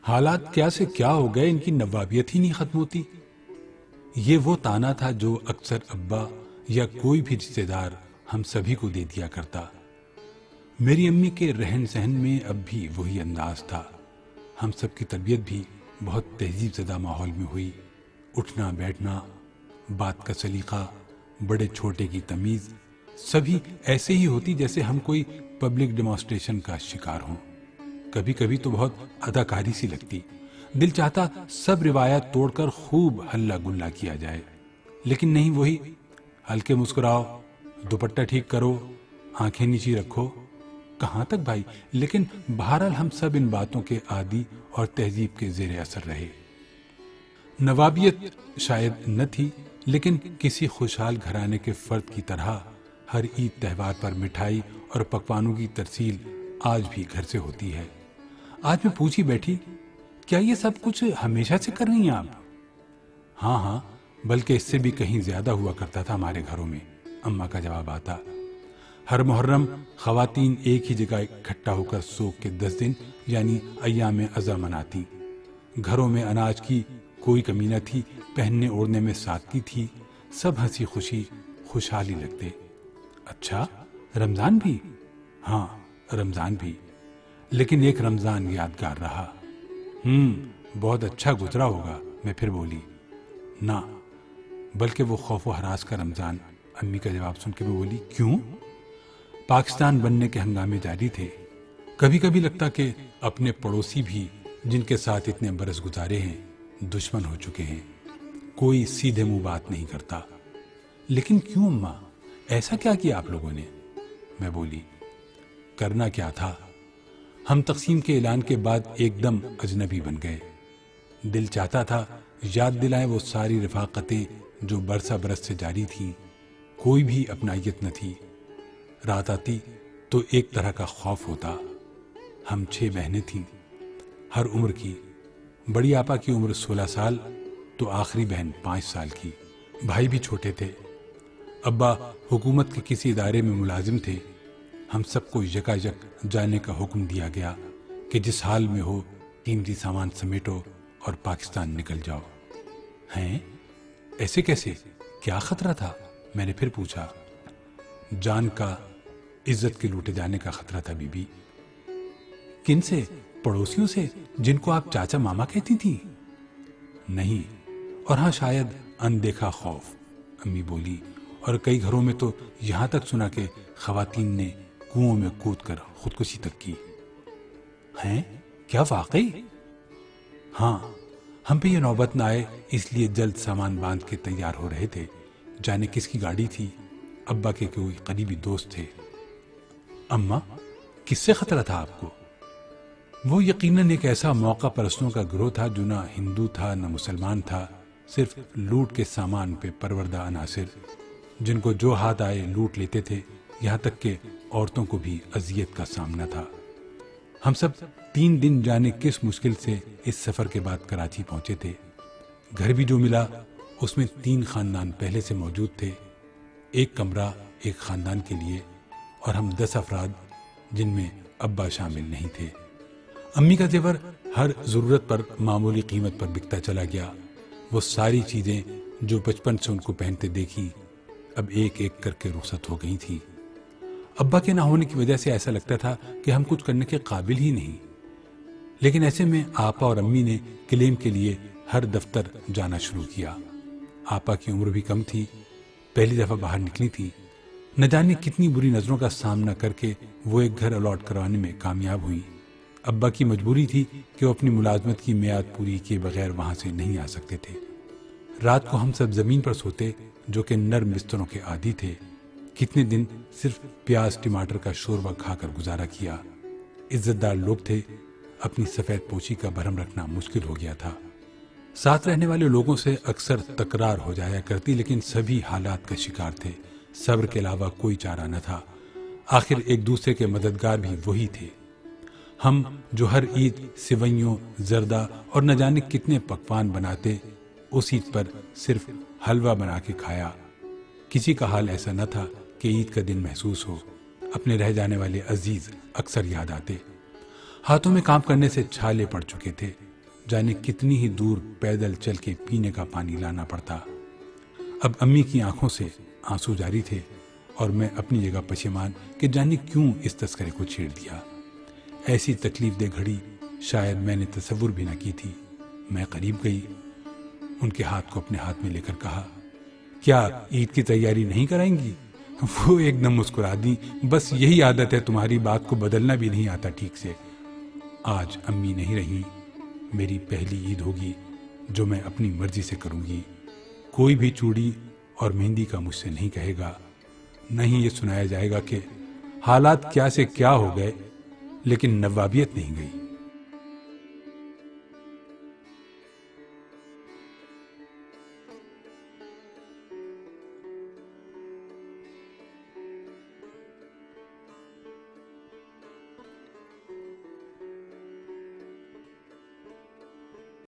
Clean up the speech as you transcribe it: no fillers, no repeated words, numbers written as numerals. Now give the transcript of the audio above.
حالات کیا سے کیا ہو گئے، ان کی نوابیت ہی نہیں ختم ہوتی۔ یہ وہ تانا تھا جو اکثر ابا یا کوئی بھی رشتے دار ہم سبھی کو دے دیا کرتا۔ میری امی کے رہن سہن میں اب بھی وہی انداز تھا۔ ہم سب کی تربیت بھی بہت تہذیب زدہ ماحول میں ہوئی۔ اٹھنا بیٹھنا، بات کا سلیقہ، بڑے چھوٹے کی تمیز، سبھی ایسے ہی ہوتی جیسے ہم کوئی پبلک ڈیمانسٹریشن کا شکار ہوں۔ کبھی کبھی تو بہت اداکاری سی لگتی، دل چاہتا سب روایات توڑ کر خوب ہلہ گلا کیا جائے، لیکن نہیں، وہی ہلکے مسکراؤ، دوپٹہ ٹھیک کرو، آنکھیں نیچی رکھو، کہاں تک بھائی؟ لیکن بہرحال ہم سب ان باتوں کے عادی اور تہذیب کے زیر اثر رہے۔ نوابیت شاید نہ تھی، لیکن کسی خوشحال گھرانے کے فرد کی طرح ہر عید تہوار پر مٹھائی اور پکوانوں کی ترسیل آج بھی گھر سے ہوتی ہے۔ آج میں پوچھی بیٹھی، کیا یہ سب کچھ ہمیشہ سے کر رہی ہیں آپ؟ ہاں ہاں، بلکہ اس سے بھی کہیں زیادہ ہوا کرتا تھا ہمارے گھروں میں، اماں کا جواب آتا۔ ہر محرم خواتین ایک ہی جگہ اکٹھا ہو کر سوگ کے 10 دن یعنی ایام عزا مناتی۔ گھروں میں اناج کی کوئی کمی نہ تھی، پہننے اوڑھنے میں سادگی تھی، سب ہنسی خوشی خوشحالی لگتے۔ اچھا، رمضان بھی؟ ہاں، رمضان بھی، لیکن ایک رمضان یادگار رہا۔ بہت اچھا گزرا ہوگا، میں پھر بولی۔ نہ، بلکہ وہ خوف و ہراس کا رمضان۔ امی کا جواب سن کے میں بولی، کیوں؟ پاکستان بننے کے ہنگامے جاری تھے۔ کبھی کبھی لگتا کہ اپنے پڑوسی بھی جن کے ساتھ اتنے برس گزارے ہیں دشمن ہو چکے ہیں، کوئی سیدھے منہ بات نہیں کرتا۔ لیکن کیوں اماں، ایسا کیا کیا آپ لوگوں نے؟ میں بولی، کرنا کیا تھا، ہم تقسیم کے اعلان کے بعد ایک دم اجنبی بن گئے۔ دل چاہتا تھا یاد دلائیں وہ ساری رفاقتیں جو برسہ برس سے جاری تھیں، کوئی بھی اپنائیت نہ تھی۔ رات آتی تو ایک طرح کا خوف ہوتا۔ ہم 6 بہنیں تھیں، ہر عمر کی۔ بڑی آپا کی عمر 16 سال تو آخری بہن 5 سال کی، بھائی بھی چھوٹے تھے۔ ابا حکومت کے کسی ادارے میں ملازم تھے۔ ہم سب کو یکا یک جانے کا حکم دیا گیا کہ جس حال میں ہو قیمتی سامان سمیٹو اور پاکستان نکل جاؤ۔ ہیں؟ ایسے کیسے؟ کیا خطرہ تھا؟ میں نے پھر پوچھا۔ جان کا، عزت کے لوٹے جانے کا خطرہ تھا بی بی۔ کن سے؟ پڑوسیوں سے جن کو آپ چاچا ماما کہتی تھی؟ نہیں، اور ہاں شاید اندیکھا خوف، امی بولی، اور کئی گھروں میں تو یہاں تک سنا کہ خواتین نے کنووں میں کود کر خودکشی تک کی۔ ہیں؟ کیا واقعی؟ ہاں، ہم پہ یہ نوبت نہ آئے اس لیے جلد سامان باندھ کے تیار ہو رہے تھے۔ جانے کس کی گاڑی تھی، ابا کے کوئی قریبی دوست تھے۔ اماں، کس سے خطرہ تھا آپ کو؟ وہ یقیناً ایک ایسا موقع پرستوں کا گروہ تھا جو نہ ہندو تھا نہ مسلمان تھا، صرف لوٹ کے سامان پہ پروردہ عناصر، جن کو جو ہاتھ آئے لوٹ لیتے تھے، یہاں تک کہ عورتوں کو بھی اذیت کا سامنا تھا۔ ہم سب 3 دن جانے کس مشکل سے اس سفر کے بعد کراچی پہنچے تھے۔ گھر بھی جو ملا اس میں 3 خاندان پہلے سے موجود تھے، ایک کمرہ ایک خاندان کے لیے، اور ہم 10 افراد جن میں ابا شامل نہیں تھے۔ امی کا زیور ہر ضرورت پر معمولی قیمت پر بکتا چلا گیا۔ وہ ساری چیزیں جو بچپن سے ان کو پہنتے دیکھی اب ایک ایک کر کے رخصت ہو گئی تھی۔ ابا کے نہ ہونے کی وجہ سے ایسا لگتا تھا کہ ہم کچھ کرنے کے قابل ہی نہیں، لیکن ایسے میں آپا اور امی نے کلیم کے لیے ہر دفتر جانا شروع کیا۔ آپا کی عمر بھی کم تھی، پہلی دفعہ باہر نکلی تھی، نہ جانے کتنی بری نظروں کا سامنا کر کے وہ ایک گھر الاٹ کروانے میں کامیاب ہوئی۔ ابا کی مجبوری تھی کہ وہ اپنی ملازمت کی میعاد پوری کیے بغیر وہاں سے نہیں آ سکتے تھے۔ رات کو ہم سب زمین پر سوتے جو کہ نرم بستروں کے عادی تھے۔ کتنے دن صرف پیاز ٹماٹر کا شوربہ کھا کر گزارا کیا۔ عزت دار لوگ تھے، اپنی سفید پوشی کا بھرم رکھنا مشکل ہو گیا تھا۔ ساتھ رہنے والے لوگوں سے اکثر تکرار ہو جایا کرتی، لیکن سبھی حالات کا شکار تھے، صبر کے علاوہ کوئی چارہ نہ تھا۔ آخر ایک دوسرے کے مددگار بھی وہی تھے۔ ہم جو ہر عید سوئیوں، زردہ اور نہ جانے کتنے پکوان بناتے، اس عید پر صرف حلوہ بنا کے کھایا۔ کسی کا حال ایسا نہ تھا کہ عید کا دن محسوس ہو۔ اپنے رہ جانے والے عزیز اکثر یاد آتے۔ ہاتھوں میں کام کرنے سے چھالے پڑ چکے تھے، جانے کتنی ہی دور پیدل چل کے پینے کا پانی لانا پڑتا۔ اب امی کی آنکھوں سے آنسو جاری تھے اور میں اپنی جگہ پشیمان کہ جانے کیوں اس تذکرے کو چھیڑ دیا۔ ایسی تکلیف دہ گھڑی شاید میں نے تصور بھی نہ کی تھی۔ میں قریب گئی، ان کے ہاتھ کو اپنے ہاتھ میں لے کر کہا، کیا عید کی تیاری نہیں کرائیں گی؟ وہ ایک دم مسکرا دی، بس یہی عادت ہے تمہاری، بات کو بدلنا بھی نہیں آتا ٹھیک سے۔ آج امی نہیں رہی، میری پہلی عید ہوگی جو میں اپنی مرضی سے کروں گی۔ کوئی بھی چوڑی اور مہندی کا مجھ سے نہیں کہے گا، نہ ہی یہ سنایا جائے گا کہ حالات کیا سے کیا ہو گئے لیکن نوابیت نہیں گئی۔